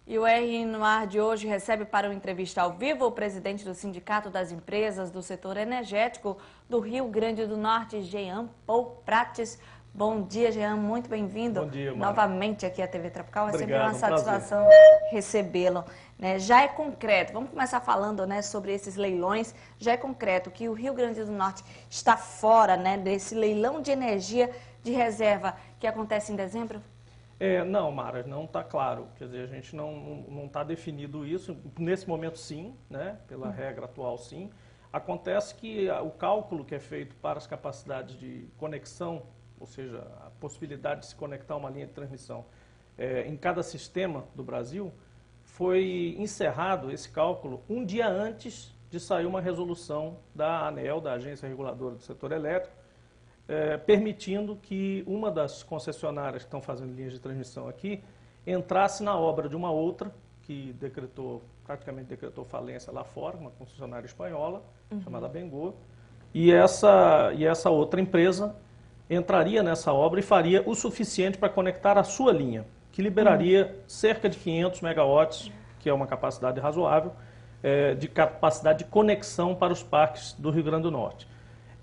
E o RN no Ar de hoje recebe para uma entrevista ao vivo o presidente do Sindicato das Empresas do Setor Energético do Rio Grande do Norte, Jean Paul Prates. Bom dia, Jean, muito bem-vindo. Bom dia, Mara. Novamente aqui à TV Tropical. É sempre uma Obrigado, satisfação recebê-lo. Já é concreto, vamos começar falando sobre esses leilões. Já é concreto que o Rio Grande do Norte está fora desse leilão de energia de reserva que acontece em dezembro? Não, Mara, não está claro. Quer dizer, a gente não está definido isso. Nesse momento, sim, né? Pela regra atual, sim. Acontece que o cálculo que é feito para as capacidades de conexão, ou seja, a possibilidade de se conectar a uma linha de transmissão em cada sistema do Brasil, foi encerrado esse cálculo um dia antes de sair uma resolução da ANEEL, da Agência Reguladora do Setor Elétrico, permitindo que uma das concessionárias que estão fazendo linhas de transmissão aqui entrasse na obra de uma outra, que praticamente decretou falência lá fora, uma concessionária espanhola, chamada Bengô, e essa outra empresa entraria nessa obra e faria o suficiente para conectar a sua linha, que liberaria cerca de 500 megawatts, que é uma capacidade razoável, de capacidade de conexão para os parques do Rio Grande do Norte.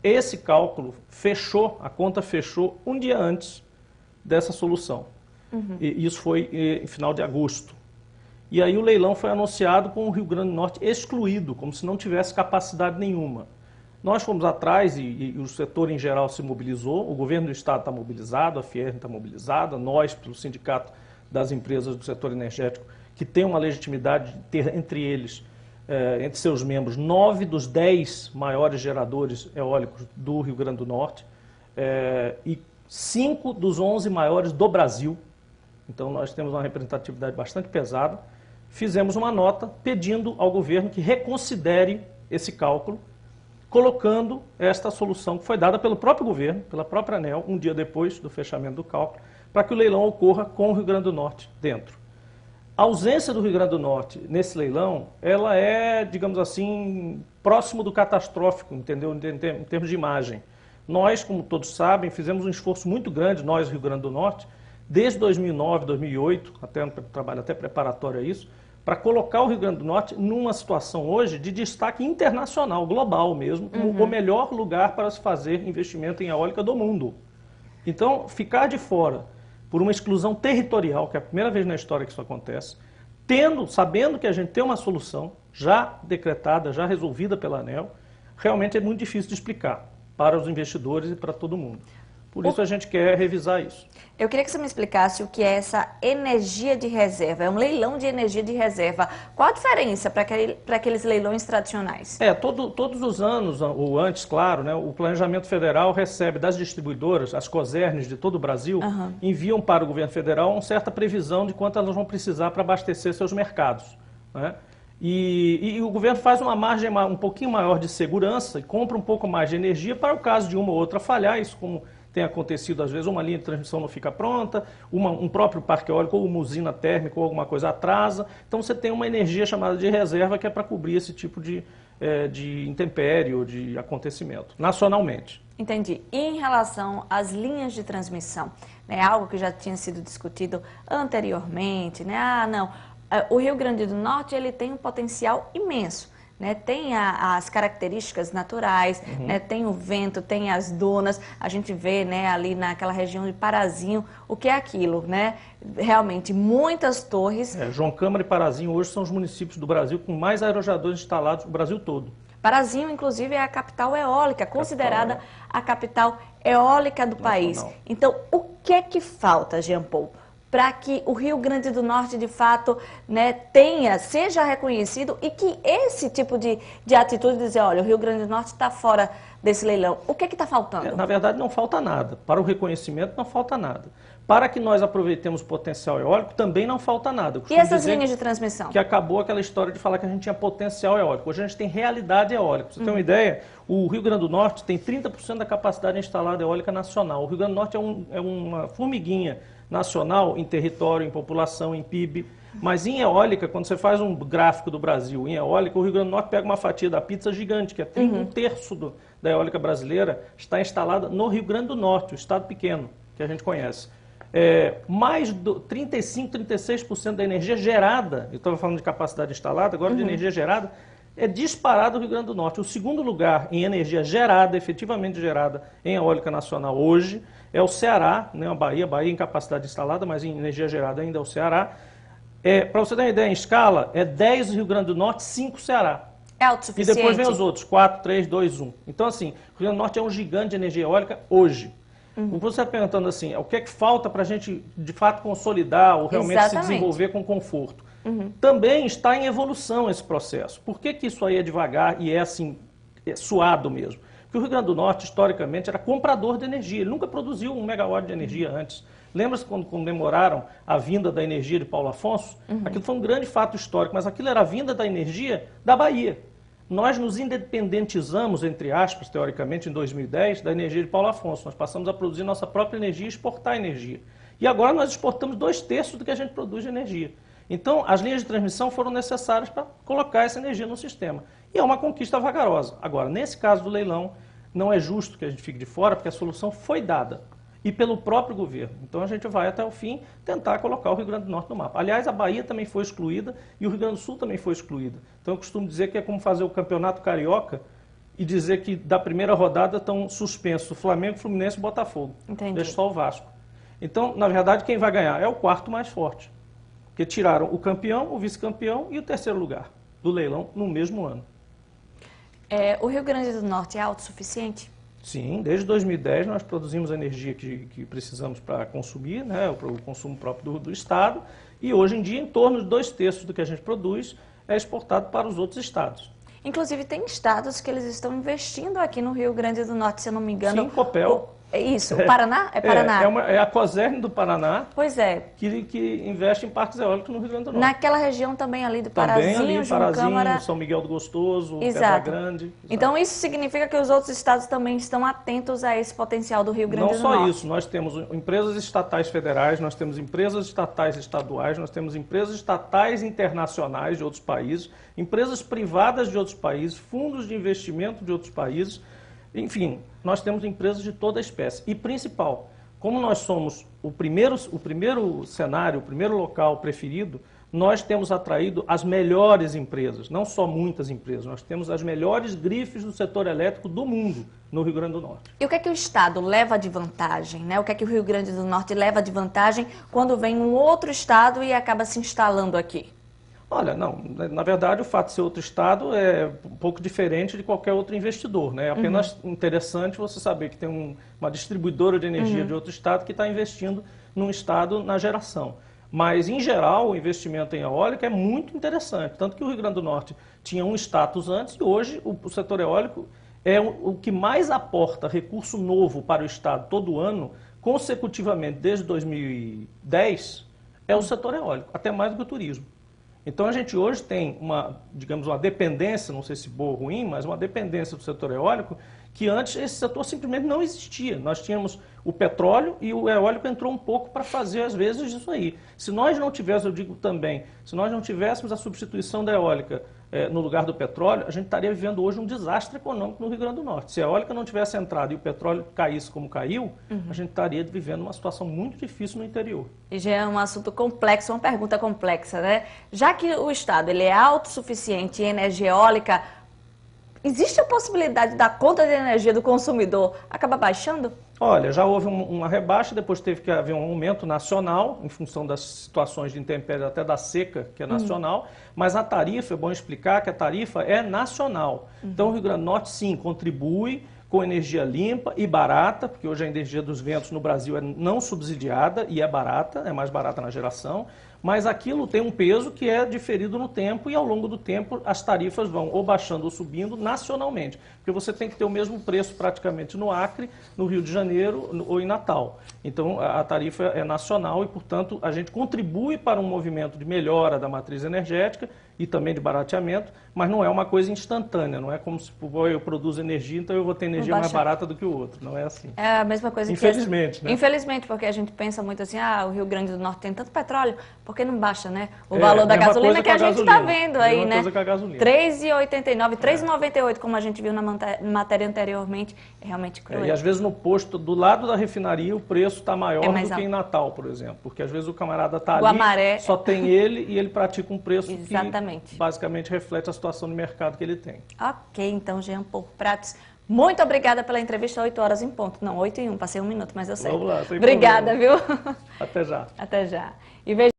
Esse cálculo fechou, a conta fechou um dia antes dessa solução. E isso foi em final de agosto. E aí o leilão foi anunciado com o Rio Grande do Norte excluído, como se não tivesse capacidade nenhuma. Nós fomos atrás e o setor em geral se mobilizou, o governo do estado está mobilizado, a Fiern está mobilizada, nós, pelo Sindicato das Empresas do Setor Energético, que tem uma legitimidade de ter entre eles, entre seus membros, 9 dos 10 maiores geradores eólicos do Rio Grande do Norte e 5 dos 11 maiores do Brasil. Então nós temos uma representatividade bastante pesada. Fizemos uma nota pedindo ao governo que reconsidere esse cálculo, colocando esta solução que foi dada pelo próprio governo, pela própria ANEEL, um dia depois do fechamento do cálculo, para que o leilão ocorra com o Rio Grande do Norte dentro. A ausência do Rio Grande do Norte nesse leilão, ela é, digamos assim, próximo do catastrófico, entendeu? Em termos de imagem. Nós, como todos sabem, fizemos um esforço muito grande, nós, Rio Grande do Norte, desde 2009, 2008, até um trabalho até preparatório a isso, para colocar o Rio Grande do Norte numa situação hoje de destaque internacional, global mesmo, como o melhor lugar para se fazer investimento em eólica do mundo. Então, ficar de fora por uma exclusão territorial, que é a primeira vez na história que isso acontece, sabendo que a gente tem uma solução já decretada, já resolvida pela ANEEL, realmente é muito difícil de explicar para os investidores e para todo mundo. Por isso a gente quer revisar isso. Eu queria que você me explicasse o que é essa energia de reserva. É um leilão de energia de reserva. Qual a diferença para aqueles leilões tradicionais? Todos os anos, ou antes, claro, né, o Planejamento Federal recebe das distribuidoras, as COSERNs de todo o Brasil, enviam para o governo federal uma certa previsão de quanto elas vão precisar para abastecer seus mercados, né? E o governo faz uma margem um pouquinho maior de segurança e compra um pouco mais de energia para o caso de uma ou outra falhar, isso como tem acontecido, às vezes, uma linha de transmissão não fica pronta, um próprio parque eólico ou uma usina térmica ou alguma coisa atrasa. Então, você tem uma energia chamada de reserva que é para cobrir esse tipo de intempérie ou de acontecimento, nacionalmente. Entendi. E em relação às linhas de transmissão, algo que já tinha sido discutido anteriormente, o Rio Grande do Norte ele tem um potencial imenso. Tem as características naturais, tem o vento, tem as dunas, a gente vê ali naquela região de Parazinho, o que é aquilo, Realmente, muitas torres. João Câmara e Parazinho hoje são os municípios do Brasil com mais aerogeradores instalados no Brasil todo. Parazinho, inclusive, é a capital eólica, considerada a capital eólica do país. Então, o que é que falta, Jean Paul, para que o Rio Grande do Norte, de fato, seja reconhecido e que esse tipo de atitude de dizer, olha, o Rio Grande do Norte está fora desse leilão. O que é que está faltando? Na verdade, não falta nada. Para o reconhecimento, não falta nada. Para que nós aproveitemos o potencial eólico, também não falta nada. E essas linhas de transmissão? Que acabou aquela história de falar que a gente tinha potencial eólico. Hoje a gente tem realidade eólica. Pra você ter uma ideia, o Rio Grande do Norte tem 30% da capacidade instalada eólica nacional. O Rio Grande do Norte é uma formiguinha nacional em território, em população, em PIB. Mas em eólica, quando você faz um gráfico do Brasil, em eólica, o Rio Grande do Norte pega uma fatia da pizza gigante, que é um terço da eólica brasileira, está instalada no Rio Grande do Norte, o estado pequeno, que a gente conhece. mais de 35%, 36% da energia gerada, eu estava falando de capacidade instalada, agora de energia gerada, é disparado o Rio Grande do Norte. O segundo lugar em energia gerada, efetivamente gerada em eólica nacional hoje, é o Ceará, né, a Bahia em capacidade instalada, mas em energia gerada ainda é o Ceará. Para você ter uma ideia, em escala, é 10 Rio Grande do Norte, 5 Ceará. É autossuficiente? E depois vem os outros, 4, 3, 2, 1. Então, assim, o Rio Grande do Norte é um gigante de energia eólica hoje. Você está perguntando assim, o que é que falta para a gente, de fato, consolidar ou realmente se desenvolver com conforto? Também está em evolução esse processo. Por que isso aí é devagar e é assim, suado mesmo? Porque o Rio Grande do Norte, historicamente, era comprador de energia. Ele nunca produziu 1 megawatt de energia antes. Lembra-se quando comemoraram a vinda da energia de Paulo Afonso? Aquilo foi um grande fato histórico, mas aquilo era a vinda da energia da Bahia. Nós nos independentizamos, entre aspas, teoricamente, em 2010, da energia de Paulo Afonso. Nós passamos a produzir nossa própria energia e exportar energia. E agora nós exportamos 2/3 do que a gente produz de energia. Então, as linhas de transmissão foram necessárias para colocar essa energia no sistema. E é uma conquista vagarosa. Agora, nesse caso do leilão, não é justo que a gente fique de fora, porque a solução foi dada. E pelo próprio governo. Então a gente vai até o fim tentar colocar o Rio Grande do Norte no mapa. Aliás, a Bahia também foi excluída e o Rio Grande do Sul também foi excluída. Então eu costumo dizer que é como fazer o Campeonato Carioca e dizer que da primeira rodada estão suspensos o Flamengo, Fluminense e Botafogo. Entendi. Deixa só o Vasco. Então, na verdade, quem vai ganhar é o quarto mais forte. Porque tiraram o campeão, o vice-campeão e o terceiro lugar do leilão no mesmo ano. O Rio Grande do Norte é autossuficiente? Sim, desde 2010 nós produzimos a energia que precisamos para consumir, né, o consumo próprio do Estado, e hoje em dia em torno de 2/3 do que a gente produz é exportado para os outros estados. Inclusive tem estados que eles estão investindo aqui no Rio Grande do Norte, se eu não me engano. Sim, Copel. Isso, o Paraná? É Paraná? É a Cosern do Paraná. Pois é. Que investe em parques eólicos no Rio Grande do Norte. Naquela região também ali do Parazinho, Parazinho, João Parazinho, Câmara. São Miguel do Gostoso, Exato. Pedra Grande. Exato. Então isso significa que os outros estados também estão atentos a esse potencial do Rio Grande do Norte. Não só isso, nós temos empresas estatais federais, nós temos empresas estatais estaduais, nós temos empresas estatais internacionais de outros países, empresas privadas de outros países, fundos de investimento de outros países. Enfim, nós temos empresas de toda a espécie. E principal, como nós somos o primeiro cenário, o primeiro local preferido, nós temos atraído as melhores empresas, não só muitas empresas, nós temos as melhores grifes do setor elétrico do mundo no Rio Grande do Norte. E o que é que o Estado leva de vantagem, né? O que é que o Rio Grande do Norte leva de vantagem quando vem um outro estado e acaba se instalando aqui? Olha, não, na verdade o fato de ser outro estado é um pouco diferente de qualquer outro investidor, né? É apenas interessante você saber que tem uma distribuidora de energia de outro estado que está investindo num estado na geração. Mas, em geral, o investimento em eólica é muito interessante, tanto que o Rio Grande do Norte tinha um status antes e hoje o setor eólico é o que mais aporta recurso novo para o estado todo ano, consecutivamente desde 2010, é o setor eólico, até mais do que o turismo. Então a gente hoje tem digamos, uma dependência, não sei se boa ou ruim, mas uma dependência do setor eólico que antes esse setor simplesmente não existia. Nós tínhamos o petróleo e o eólico entrou um pouco para fazer às vezes isso aí. Se nós não tivéssemos, eu digo também, se nós não tivéssemos a substituição da eólica no lugar do petróleo, a gente estaria vivendo hoje um desastre econômico no Rio Grande do Norte. Se a eólica não tivesse entrado e o petróleo caísse como caiu, a gente estaria vivendo uma situação muito difícil no interior. E já é um assunto complexo, uma pergunta complexa, né? Já que o Estado ele é autossuficiente em energia eólica, existe a possibilidade da conta de energia do consumidor acabar baixando? Olha, já houve uma rebaixa, depois teve que haver um aumento nacional, em função das situações de intempéries, até da seca, que é nacional, mas a tarifa, é bom explicar que a tarifa é nacional. Então o Rio Grande do Norte, sim, contribui com energia limpa e barata, porque hoje a energia dos ventos no Brasil é não subsidiada e é barata, é mais barata na geração, mas aquilo tem um peso que é diferido no tempo e ao longo do tempo as tarifas vão ou baixando ou subindo nacionalmente, porque você tem que ter o mesmo preço praticamente no Acre, no Rio de Janeiro ou em Natal. Então a tarifa é nacional e, portanto, a gente contribui para um movimento de melhora da matriz energética e também de barateamento, mas não é uma coisa instantânea, não é como se eu produzo energia, então eu vou ter energia mais barata do que o outro, não é assim. É a mesma coisa infelizmente, que... né? Infelizmente, porque a gente pensa muito assim, o Rio Grande do Norte tem tanto petróleo, porque não baixa, né? O valor da gasolina que a gente está vendo aí, né? Coisa com a gasolina. 3,89, 3,98, como a gente viu na matéria anteriormente, é realmente cruel. E às vezes no posto do lado da refinaria o preço está maior do que em Natal, por exemplo. Porque às vezes o camarada está ali, Guamaré, só tem ele e ele pratica um preço exatamente, que basicamente reflete a situação de mercado que ele tem. Ok, então, Jean Porco Pratos, muito obrigada pela entrevista, 8 horas em ponto. Não, 8 e 1, passei um minuto, mas eu sei. Vamos lá, sem obrigada, problema. Viu? Até já. Até já. E veja